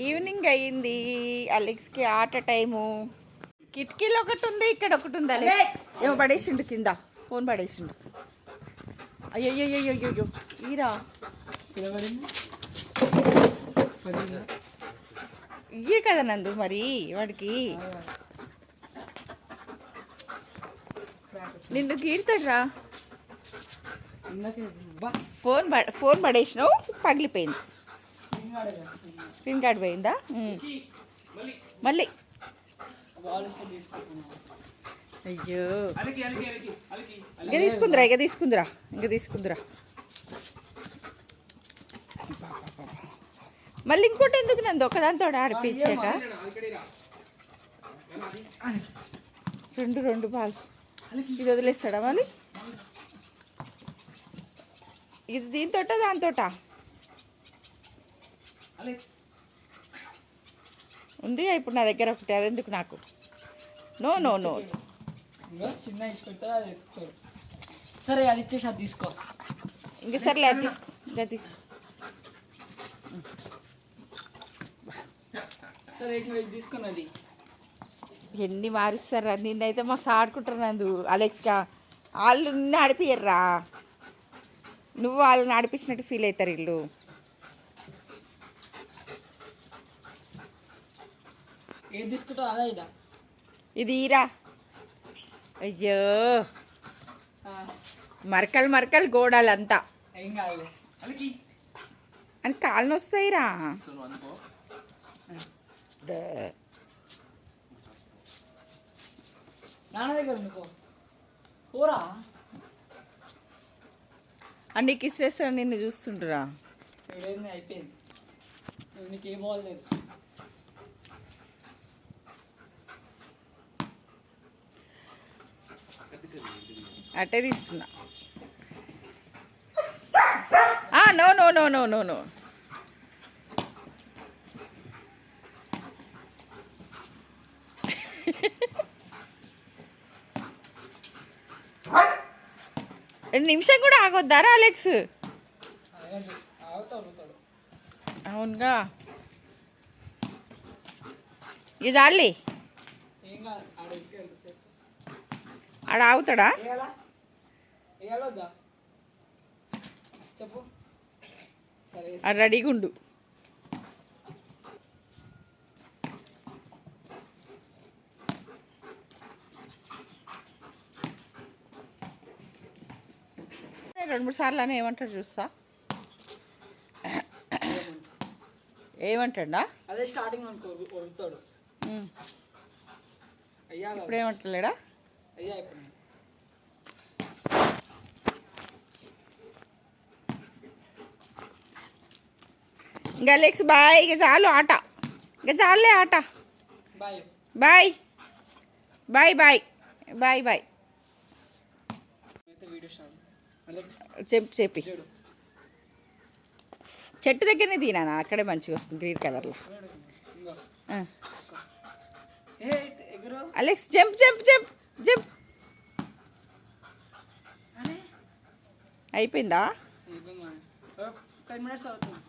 Evening అయ్యింది. అలెక్స్కి ఆట time. కిటికీలో ఒకటి ఉంది, ఇక్కడ ఒకటి ఉంది. అలెక్స్ ఏమో పడేసిండు కింద, ఫోన్ పడేసిండు. అయ్యో ఈరా ఇయ్యే కదా నందు మరి వాడికి. నిన్ను గీరుతాడురా. ఫోన్ పడేసినావు, పగిలిపోయింది. స్క్రీన్ కార్డ్ పోయిందా? మళ్ళీ అయ్యో ఇంకా తీసుకుందిరా. మళ్ళీ ఇంకోటి ఎందుకు నందు ఒకదాంతో ఆడిపించాక రెండు బాల్స్ ఇది వదిలేస్తాడా మళ్ళీ? ఇది దీంతోట దాంతోట ఉంది ఇప్పుడు నా దగ్గర ఒకటి. అదెందుకు నాకు? నో చిన్న సరే అది ఇచ్చేసి అది తీసుకో. ఇంకా సర్లే అది తీసుకో. సరే తీసుకున్నది. ఎన్ని మారిస్తారా నిన్నైతే మస్తు ఆడుకుంటున్నాను అలెక్స్గా. వాళ్ళు నిన్ను ఆడిపియ్యర్రా, నువ్వు వాళ్ళని ఆడిపించినట్టు ఫీల్ అవుతారు వీళ్ళు. ఏది తీసుకుంటావు? అదా ఇదా? ఇది ఈరా. అయ్యో మరకలు గోడాలంతా ఏం కాదులే అని కాళ్ళు వస్తాయిరా. నాన్న దగ్గర పోరా. అన్ని కిస్సేస్తా నిన్ను చూస్తుంటురా. అయిపోయింది, నీకేం బాగలేదు. అట్టే తీస్తున్నా. నో రెండు నిమిషం కూడా ఆగొద్దారా అలెక్స్? అవునుగా ఇది చాలే. ఆడ ఆగుతాడా? చెప్పు. అది రెడీగా ఉండు. రెండు మూడు సార్లు అని ఏమంటాడు చూస్తా. ఏమంటాడా? అదే స్టార్టింగ్ వదులుతాడు. అయ్యా ఇప్పుడు ఏమంటలేడా? అయ్యా ఇప్పుడు ఇంకా అలెక్స్ బాయ్. ఇక చాలు ఆట, ఇక చాలే ఆట. బాయ్. చెప్పి చెట్టు దగ్గరనే తీనా, అక్కడే మంచిగా వస్తుంది గ్రీన్ కలర్లో. Alex jump. అయిపోయిందా? 10 minutes అవుతుంది.